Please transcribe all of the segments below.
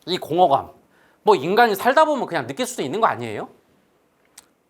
이 공허감, 뭐 인간이 살다 보면 그냥 느낄 수도 있는 거 아니에요?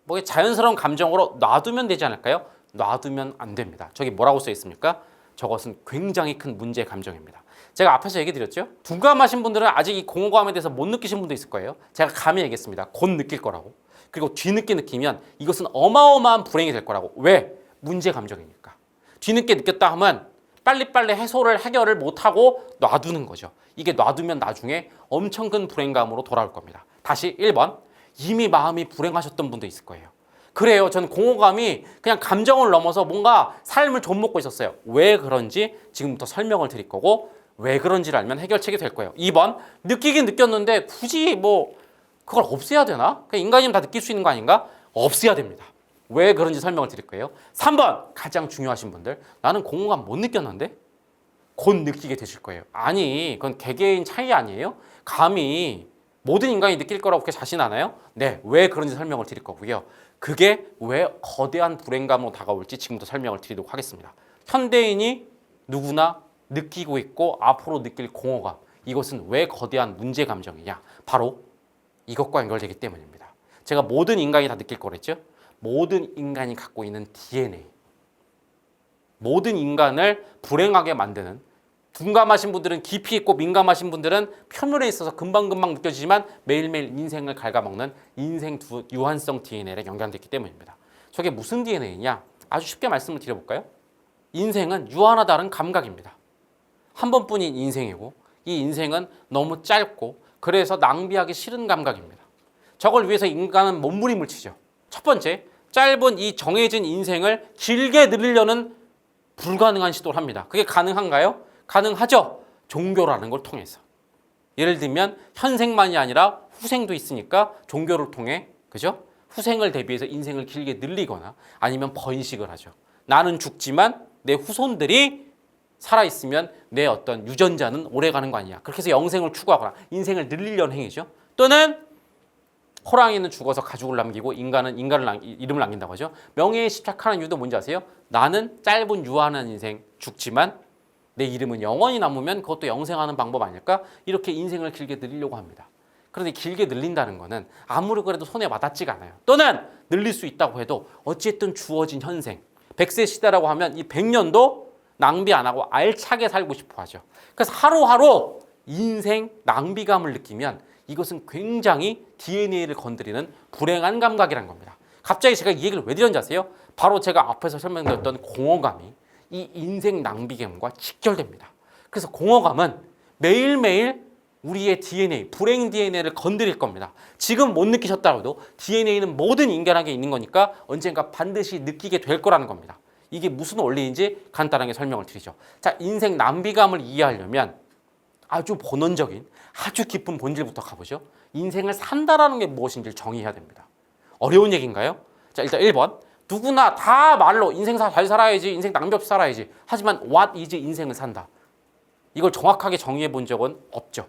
뭐 자연스러운 감정으로 놔두면 되지 않을까요? 놔두면 안 됩니다. 저기 뭐라고 써 있습니까? 저것은 굉장히 큰 문제 감정입니다. 제가 앞에서 얘기 드렸죠? 둔감하신 분들은 아직 이 공허감에 대해서 못 느끼신 분도 있을 거예요. 제가 감히 얘기했습니다. 곧 느낄 거라고. 그리고 뒤늦게 느끼면 이것은 어마어마한 불행이 될 거라고. 왜? 문제 감정이니까. 뒤늦게 느꼈다 하면 빨리빨리 해결을 못하고 놔두는 거죠. 이게 놔두면 나중에 엄청 큰 불행감으로 돌아올 겁니다. 다시 1번. 이미 마음이 불행하셨던 분도 있을 거예요. 그래요. 저는 공허감이 그냥 감정을 넘어서 뭔가 삶을 좀 먹고 있었어요. 왜 그런지 지금부터 설명을 드릴 거고, 왜 그런지를 알면 해결책이 될 거예요. 2번. 느끼긴 느꼈는데 굳이 뭐 그걸 없애야 되나? 그냥 인간이면 다 느낄 수 있는 거 아닌가? 없애야 됩니다. 왜 그런지 설명을 드릴 거예요. 3번. 가장 중요하신 분들. 나는 공허감 못 느꼈는데? 곧 느끼게 되실 거예요. 아니, 그건 개개인 차이 아니에요? 감히 모든 인간이 느낄 거라고 그렇게 자신하나요? 네, 왜 그런지 설명을 드릴 거고요. 그게 왜 거대한 불행감으로 다가올지 지금부터 설명을 드리도록 하겠습니다. 현대인이 누구나 느끼고 있고 앞으로 느낄 공허감, 이것은 왜 거대한 문제 감정이냐? 바로 이것과 연결되기 때문입니다. 제가 모든 인간이 다 느낄 거랬죠? 모든 인간이 갖고 있는 DNA, 모든 인간을 불행하게 만드는, 둔감하신 분들은 깊이 있고 민감하신 분들은 표면에 있어서 금방금방 느껴지지만 매일매일 인생을 갉아먹는 인생 유한성 DNA에 연결됐기 때문입니다. 저게 무슨 DNA냐? 아주 쉽게 말씀을 드려볼까요? 인생은 유한하다는 다른 감각입니다. 한 번뿐인 인생이고 이 인생은 너무 짧고 그래서 낭비하기 싫은 감각입니다. 저걸 위해서 인간은 몸부림을 치죠. 첫 번째, 짧은 이 정해진 인생을 길게 늘리려는 불가능한 시도를 합니다. 그게 가능한가요? 가능하죠. 종교라는 걸 통해서. 예를 들면 현생만이 아니라 후생도 있으니까 종교를 통해, 그죠? 후생을 대비해서 인생을 길게 늘리거나 아니면 번식을 하죠. 나는 죽지만 내 후손들이 살아있으면 내 어떤 유전자는 오래가는 거 아니냐. 그렇게 해서 영생을 추구하거나 인생을 늘리려는 행위죠. 또는 호랑이는 죽어서 가죽을 남기고 인간은 이름을 남긴다고 하죠. 명예에 집착하는 이유도 뭔지 아세요? 나는 짧은 유한한 인생 죽지만 내 이름은 영원히 남으면 그것도 영생하는 방법 아닐까? 이렇게 인생을 길게 늘리려고 합니다. 그런데 길게 늘린다는 거는 아무리 그래도 손에 와닿지가 않아요. 또는 늘릴 수 있다고 해도 어쨌든 주어진 현생, 100세 시대라고 하면 이 100년도 낭비 안 하고 알차게 살고 싶어 하죠. 그래서 하루하루 인생 낭비감을 느끼면 이것은 굉장히 DNA를 건드리는 불행한 감각이란 겁니다. 갑자기 제가 이 얘기를 왜 드렸는지 아세요? 바로 제가 앞에서 설명드렸던 공허감이 이 인생 낭비감과 직결됩니다. 그래서 공허감은 매일매일 우리의 DNA, 불행 DNA를 건드릴 겁니다. 지금 못 느끼셨다고 해도 DNA는 모든 인간에게 있는 거니까 언젠가 반드시 느끼게 될 거라는 겁니다. 이게 무슨 원리인지 간단하게 설명을 드리죠. 자, 인생 낭비감을 이해하려면 아주 본원적인, 아주 깊은 본질부터 가보죠. 인생을 산다라는 게 무엇인지를 정의해야 됩니다. 어려운 얘기인가요? 자, 일단 1번. 누구나 다 말로 인생 잘 살아야지, 인생 낭비 없이 살아야지. 하지만 what is 인생을 산다. 이걸 정확하게 정의해 본 적은 없죠.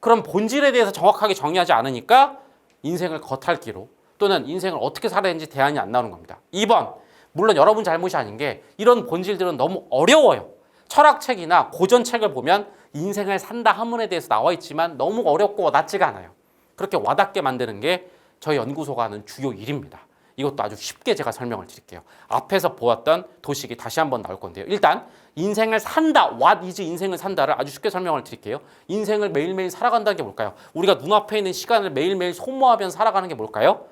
그럼 본질에 대해서 정확하게 정의하지 않으니까 인생을 겉핥기로 또는 인생을 어떻게 살아야 되는지 대안이 안 나오는 겁니다. 2번. 물론 여러분 잘못이 아닌 게 이런 본질들은 너무 어려워요. 철학책이나 고전책을 보면 인생을 산다 한문에 대해서 나와 있지만 너무 어렵고 와닿지가 않아요. 그렇게 와닿게 만드는 게 저희 연구소가 하는 주요 일입니다. 이것도 아주 쉽게 제가 설명을 드릴게요. 앞에서 보았던 도식이 다시 한번 나올 건데요. 일단 인생을 산다, what is 인생을 산다를 아주 쉽게 설명을 드릴게요. 인생을 매일매일 살아간다는 게 뭘까요? 우리가 눈앞에 있는 시간을 매일매일 소모하면서 살아가는 게 뭘까요?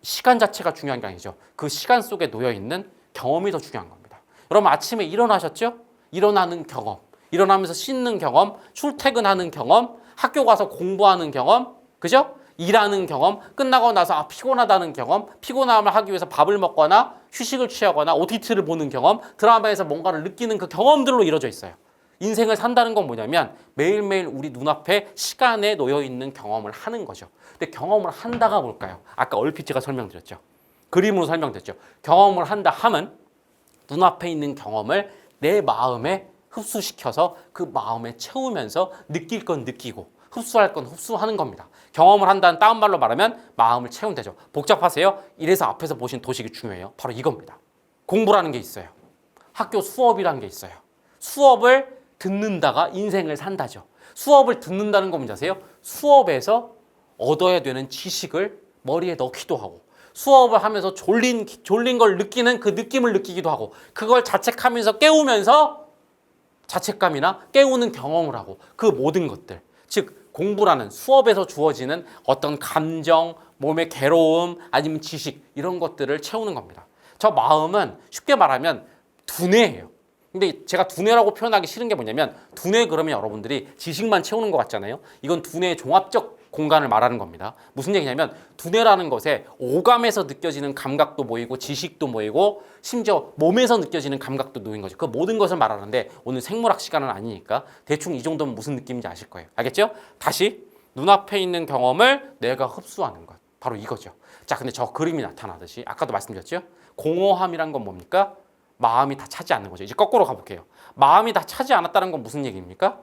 시간 자체가 중요한 게 아니죠. 그 시간 속에 놓여있는 경험이 더 중요한 겁니다. 여러분 아침에 일어나셨죠? 일어나는 경험, 일어나면서 씻는 경험, 출퇴근하는 경험, 학교 가서 공부하는 경험, 그죠? 일하는 경험, 끝나고 나서 피곤하다는 경험, 피곤함을 하기 위해서 밥을 먹거나 휴식을 취하거나 OTT를 보는 경험, 드라마에서 뭔가를 느끼는 그 경험들로 이루어져 있어요. 인생을 산다는 건 뭐냐면 매일매일 우리 눈앞에 시간에 놓여있는 경험을 하는 거죠. 근데 경험을 한다가 뭘까요? 아까 얼핏 제가 설명드렸죠. 그림으로 설명드렸죠. 경험을 한다 함은 눈앞에 있는 경험을 내 마음에 흡수시켜서 그 마음에 채우면서 느낄 건 느끼고 흡수할 건 흡수하는 겁니다. 경험을 한다는 다운말로 말하면 마음을 채우면 되죠. 복잡하세요? 이래서 앞에서 보신 도식이 중요해요. 바로 이겁니다. 공부라는 게 있어요. 학교 수업이라는 게 있어요. 수업을 듣는다가 인생을 산다죠. 수업을 듣는다는 건 뭔지 아세요? 수업에서 얻어야 되는 지식을 머리에 넣기도 하고 수업을 하면서 졸린 걸 느끼는 그 느낌을 느끼기도 하고 그걸 자책하면서 깨우면서 자책감이나 깨우는 경험을 하고 그 모든 것들 즉 공부라는 수업에서 주어지는 어떤 감정, 몸의 괴로움 아니면 지식 이런 것들을 채우는 겁니다. 저 마음은 쉽게 말하면 두뇌예요. 근데 제가 두뇌라고 표현하기 싫은 게 뭐냐면 두뇌 그러면 여러분들이 지식만 채우는 것 같잖아요. 이건 두뇌의 종합적 공간을 말하는 겁니다. 무슨 얘기냐면 두뇌라는 것에 오감에서 느껴지는 감각도 모이고 지식도 모이고 심지어 몸에서 느껴지는 감각도 놓인 거죠. 그 모든 것을 말하는데 오늘 생물학 시간은 아니니까 대충 이 정도면 무슨 느낌인지 아실 거예요. 알겠죠? 다시 눈앞에 있는 경험을 내가 흡수하는 것. 바로 이거죠. 자, 근데 저 그림이 나타나듯이 아까도 말씀드렸죠? 공허함이란 건 뭡니까? 마음이 다 차지 않는 거죠. 이제 거꾸로 가볼게요. 마음이 다 차지 않았다는 건 무슨 얘기입니까?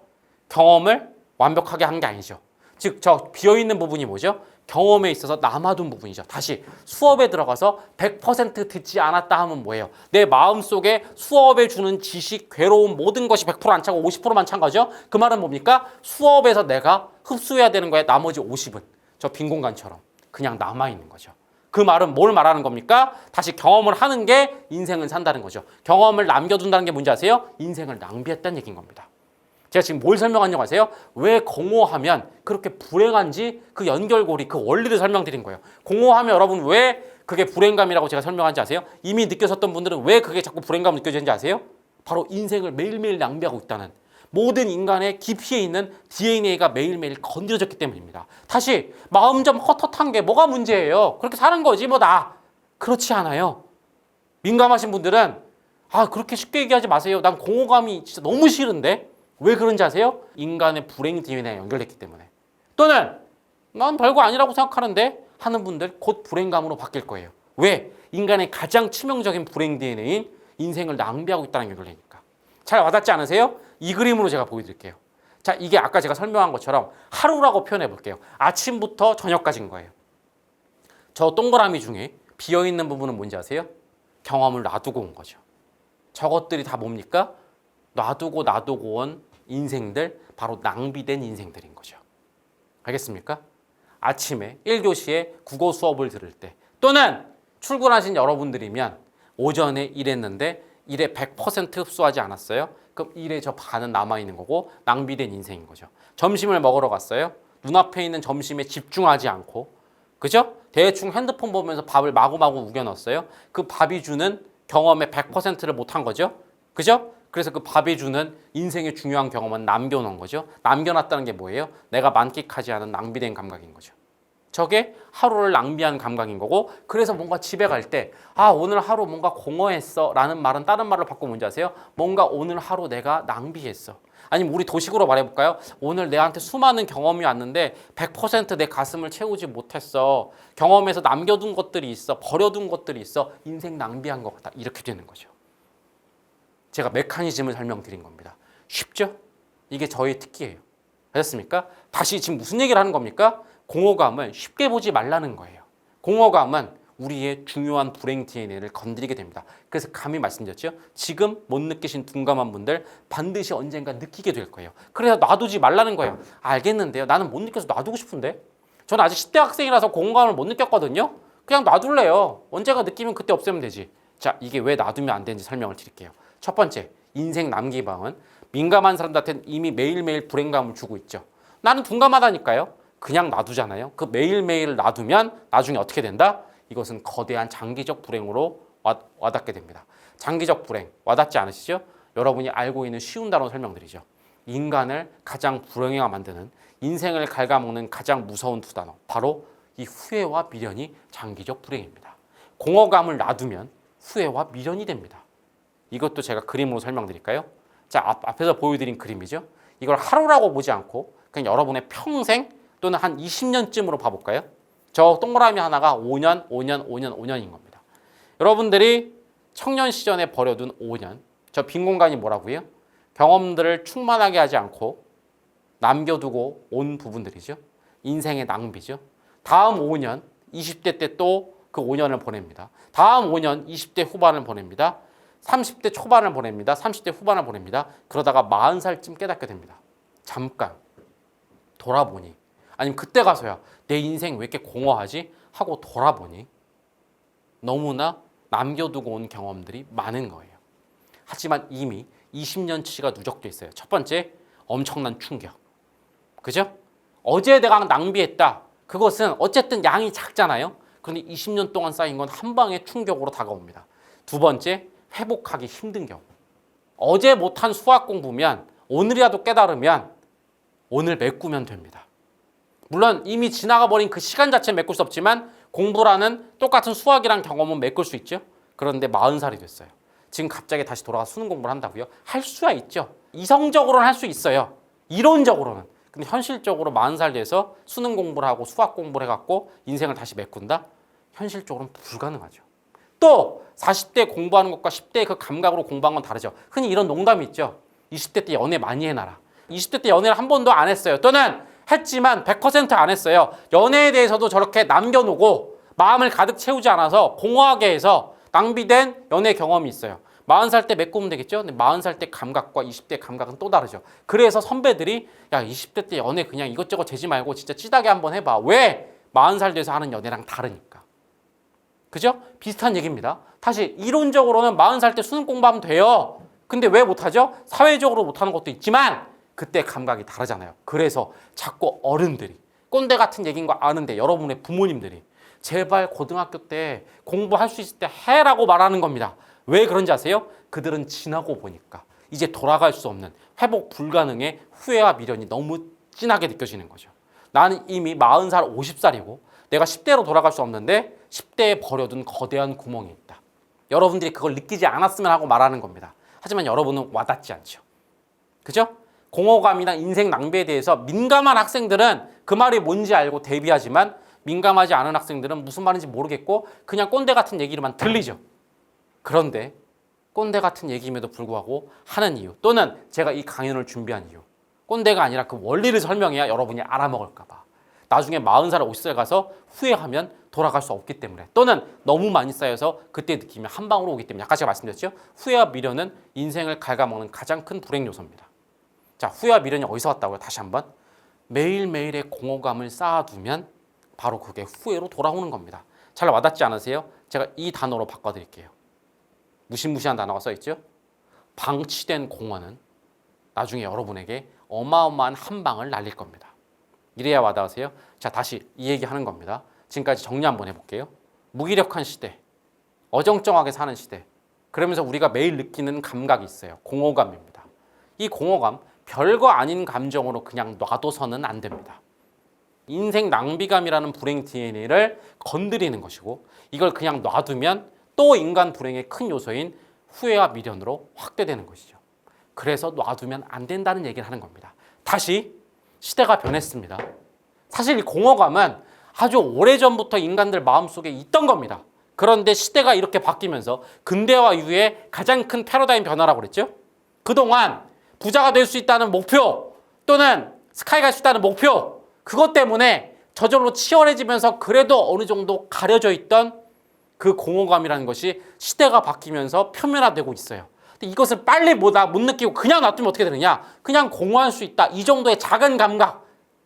경험을 완벽하게 한 게 아니죠. 즉, 저 비어있는 부분이 뭐죠? 경험에 있어서 남아둔 부분이죠. 다시 수업에 들어가서 100% 듣지 않았다 하면 뭐예요? 내 마음속에 수업에 주는 지식, 괴로움 모든 것이 100%안 차고 50%만 찬 거죠. 그 말은 뭡니까? 수업에서 내가 흡수해야 되는 거에 나머지 50은 저 빈 공간처럼 그냥 남아있는 거죠. 그 말은 뭘 말하는 겁니까? 다시 경험을 하는 게 인생을 산다는 거죠. 경험을 남겨둔다는 게 뭔지 아세요? 인생을 낭비했다는 얘기인 겁니다. 제가 지금 뭘 설명하냐고 아세요? 왜 공허하면 그렇게 불행한지 그 연결고리, 그 원리를 설명드린 거예요. 공허하면 여러분 왜 그게 불행감이라고 제가 설명한지 아세요? 이미 느꼈었던 분들은 왜 그게 자꾸 불행감 느껴지는지 아세요? 바로 인생을 매일매일 낭비하고 있다는 모든 인간의 깊이에 있는 DNA가 매일매일 건드려졌기 때문입니다. 다시 마음 좀 헛헛한 게 뭐가 문제예요? 그렇게 사는 거지 뭐 나. 그렇지 않아요. 민감하신 분들은 그렇게 쉽게 얘기하지 마세요. 난 공허감이 진짜 너무 싫은데. 왜 그런지 아세요? 인간의 불행 DNA에 연결됐기 때문에. 또는 난 별거 아니라고 생각하는데 하는 분들 곧 불행감으로 바뀔 거예요. 왜? 인간의 가장 치명적인 불행 DNA인 인생을 낭비하고 있다는 연결되니까. 잘 와닿지 않으세요? 이 그림으로 제가 보여드릴게요. 자, 이게 아까 제가 설명한 것처럼 하루라고 표현해 볼게요. 아침부터 저녁까지인 거예요. 저 동그라미 중에 비어있는 부분은 뭔지 아세요? 경험을 놔두고 온 거죠. 저것들이 다 뭡니까? 놔두고 온 인생들, 바로 낭비된 인생들인 거죠. 알겠습니까? 아침에 1교시에 국어 수업을 들을 때 또는 출근하신 여러분들이면 오전에 일했는데 일에 100% 흡수하지 않았어요? 그럼 일에 저 반은 남아있는 거고 낭비된 인생인 거죠. 점심을 먹으러 갔어요? 눈앞에 있는 점심에 집중하지 않고 그죠? 대충 핸드폰 보면서 밥을 마구마구 우겨 넣었어요. 그 밥이 주는 경험의 100%를 못한 거죠. 그죠? 그래서 그 밥이 주는 인생의 중요한 경험은 남겨놓은 거죠. 남겨놨다는 게 뭐예요? 내가 만끽하지 않은 낭비된 감각인 거죠. 저게 하루를 낭비한 감각인 거고 그래서 뭔가 집에 갈 때 오늘 하루 뭔가 공허했어 라는 말은 다른 말로 바꾸면 뭔지 아세요? 뭔가 오늘 하루 내가 낭비했어. 아니면 우리 도식으로 말해볼까요? 오늘 내한테 수많은 경험이 왔는데 100% 내 가슴을 채우지 못했어. 경험에서 남겨둔 것들이 있어. 버려둔 것들이 있어. 인생 낭비한 것 같다. 이렇게 되는 거죠. 제가 메커니즘을 설명드린 겁니다. 쉽죠? 이게 저의 특기예요. 아셨습니까? 다시 지금 무슨 얘기를 하는 겁니까? 공허감을 쉽게 보지 말라는 거예요. 공허감은 우리의 중요한 불행 DNA를 건드리게 됩니다. 그래서 감히 말씀드렸죠. 지금 못 느끼신 둔감한 분들 반드시 언젠가 느끼게 될 거예요. 그래서 놔두지 말라는 거예요. 알겠는데요. 나는 못 느껴서 놔두고 싶은데. 저는 아직 10대 학생이라서 공허감을 못 느꼈거든요. 그냥 놔둘래요. 언제가 느끼면 그때 없애면 되지. 자, 이게 왜 놔두면 안 되는지 설명을 드릴게요. 첫 번째, 인생 남기방은 민감한 사람들한테는 이미 매일매일 불행감을 주고 있죠. 나는 둔감하다니까요. 그냥 놔두잖아요. 그 매일매일 놔두면 나중에 어떻게 된다? 이것은 거대한 장기적 불행으로 와닿게 됩니다. 장기적 불행, 와닿지 않으시죠? 여러분이 알고 있는 쉬운 단어로 설명드리죠. 인간을 가장 불행하게 만드는 인생을 갉아먹는 가장 무서운 두 단어. 바로 이 후회와 미련이 장기적 불행입니다. 공허감을 놔두면 후회와 미련이 됩니다. 이것도 제가 그림으로 설명드릴까요? 자, 앞에서 보여드린 그림이죠. 이걸 하루라고 보지 않고 그냥 여러분의 평생 또는 한 20년쯤으로 봐볼까요? 저 동그라미 하나가 5년인 겁니다. 여러분들이 청년 시절에 버려둔 5년, 저 빈 공간이 뭐라고요? 경험들을 충만하게 하지 않고 남겨두고 온 부분들이죠. 인생의 낭비죠. 다음 5년, 20대 때 또 그 5년을 보냅니다. 다음 5년, 20대 후반을 보냅니다. 30대 초반을 보냅니다. 30대 후반을 보냅니다. 그러다가 40살쯤 깨닫게 됩니다. 잠깐 돌아보니 아니면 그때 가서야 내 인생 왜 이렇게 공허하지? 하고 돌아보니 너무나 남겨두고 온 경험들이 많은 거예요. 하지만 이미 20년치가 누적돼 있어요. 첫 번째, 엄청난 충격. 그죠? 어제 내가 낭비했다. 그것은 어쨌든 양이 작잖아요. 그런데 20년 동안 쌓인 건 한 방의 충격으로 다가옵니다. 두 번째, 회복하기 힘든 경우. 어제 못한 수학 공부면 오늘이라도 깨달으면 오늘 메꾸면 됩니다. 물론 이미 지나가 버린 그 시간 자체는 메꿀 수 없지만 공부라는 똑같은 수학이란 경험은 메꿀 수 있죠. 그런데 40살이 됐어요. 지금 갑자기 다시 돌아가 수능 공부를 한다고요? 할 수야 있죠. 이성적으로는 할 수 있어요. 이론적으로는. 근데 현실적으로 40살 돼서 수능 공부를 하고 수학 공부를 해갖고 인생을 다시 메꾼다? 현실적으로는 불가능하죠. 또 40대 공부하는 것과 10대 그 감각으로 공부한 건 다르죠. 흔히 이런 농담이 있죠. 20대 때 연애 많이 해놔라. 20대 때 연애를 한 번도 안 했어요. 또는 했지만 100%안 했어요. 연애에 대해서도 저렇게 남겨놓고 마음을 가득 채우지 않아서 공허하게 해서 낭비된 연애 경험이 있어요. 40살 때 메꾸면 되겠죠? 근데 40살 때 감각과 20대 감각은 또 다르죠. 그래서 선배들이 야 20대 때 연애 그냥 이것저것 재지 말고 진짜 찌다게 한번 해봐. 왜? 40살 돼서 하는 연애랑 다르니까. 그죠? 비슷한 얘기입니다. 다시 이론적으로는 40살 때 수능 공부하면 돼요. 근데 왜 못하죠? 사회적으로 못하는 것도 있지만 그때 감각이 다르잖아요. 그래서 자꾸 어른들이 꼰대 같은 얘기인 거 아는데 여러분의 부모님들이 제발 고등학교 때 공부할 수 있을 때 해라고 말하는 겁니다. 왜 그런지 아세요? 그들은 지나고 보니까 이제 돌아갈 수 없는 회복 불가능의 후회와 미련이 너무 진하게 느껴지는 거죠. 나는 이미 40살, 50살이고 내가 10대로 돌아갈 수 없는데 10대에 버려둔 거대한 구멍이 있다. 여러분들이 그걸 느끼지 않았으면 하고 말하는 겁니다. 하지만 여러분은 와닿지 않죠. 그죠? 공허감이나 인생 낭비에 대해서 민감한 학생들은 그 말이 뭔지 알고 대비하지만 민감하지 않은 학생들은 무슨 말인지 모르겠고 그냥 꼰대 같은 얘기로만 들리죠. 그런데 꼰대 같은 얘기임에도 불구하고 하는 이유 또는 제가 이 강연을 준비한 이유 꼰대가 아니라 그 원리를 설명해야 여러분이 알아먹을까 봐. 나중에 40살, 50살 가서 후회하면 돌아갈 수 없기 때문에 또는 너무 많이 쌓여서 그때 느낌이 한 방으로 오기 때문에 아까 제가 말씀드렸죠. 후회와 미련은 인생을 갉아먹는 가장 큰 불행 요소입니다. 자, 후회와 미련이 어디서 왔다고요? 다시 한번. 매일매일의 공허감을 쌓아두면 바로 그게 후회로 돌아오는 겁니다. 잘 와닿지 않으세요? 제가 이 단어로 바꿔드릴게요. 무시무시한 단어가 써있죠? 방치된 공허는 나중에 여러분에게 어마어마한 한 방을 날릴 겁니다. 이래야 와닿으세요? 자, 다시 이 얘기하는 겁니다. 지금까지 정리 한번 해볼게요. 무기력한 시대, 어정쩡하게 사는 시대, 그러면서 우리가 매일 느끼는 감각이 있어요. 공허감입니다. 이 공허감, 별거 아닌 감정으로 그냥 놔둬서는 안 됩니다. 인생 낭비감이라는 불행 DNA를 건드리는 것이고 이걸 그냥 놔두면 또 인간 불행의 큰 요소인 후회와 미련으로 확대되는 것이죠. 그래서 놔두면 안 된다는 얘기를 하는 겁니다. 다시 시대가 변했습니다. 사실 이 공허감은 아주 오래전부터 인간들 마음속에 있던 겁니다. 그런데 시대가 이렇게 바뀌면서 근대화 이후에 가장 큰 패러다임 변화라고 그랬죠. 그동안 부자가 될 수 있다는 목표 또는 스카이 갈 수 있다는 목표 그것 때문에 저절로 치열해지면서 그래도 어느 정도 가려져 있던 그 공허감이라는 것이 시대가 바뀌면서 표면화되고 있어요. 근데 이것을 빨리 못 느끼고 그냥 놔두면 어떻게 되느냐? 그냥 공허할 수 있다. 이 정도의 작은 감각.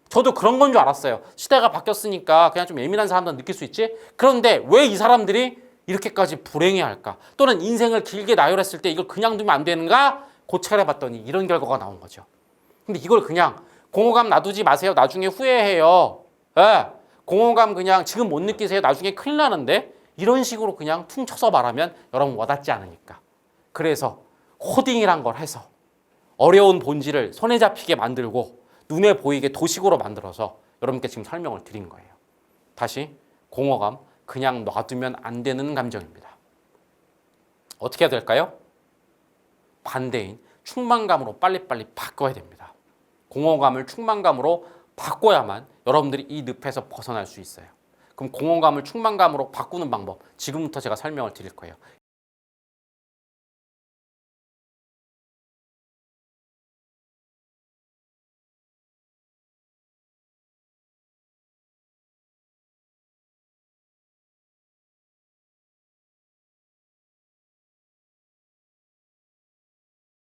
저도 그런 건 줄 알았어요. 시대가 바뀌었으니까 그냥 좀 예민한 사람들은 느낄 수 있지. 그런데 왜 이 사람들이 이렇게까지 불행해할까? 또는 인생을 길게 나열했을 때 이걸 그냥 두면 안 되는가? 고찰해봤더니 이런 결과가 나온 거죠. 근데 이걸 그냥 공허감 놔두지 마세요. 나중에 후회해요. 예. 공허감 그냥 지금 못 느끼세요. 나중에 큰일 나는데 이런 식으로 그냥 퉁쳐서 말하면 여러분 와닿지 않으니까. 그래서 코딩이란 걸 해서 어려운 본질을 손에 잡히게 만들고 눈에 보이게 도식으로 만들어서 여러분께 지금 설명을 드린 거예요. 다시 공허감 그냥 놔두면 안 되는 감정입니다. 어떻게 해야 될까요? 반대인 충만감으로 빨리빨리 바꿔야 됩니다. 공허감을 충만감으로 바꿔야만 여러분들이 이 늪에서 벗어날 수 있어요. 그럼 공허감을 충만감으로 바꾸는 방법 지금부터 제가 설명을 드릴 거예요.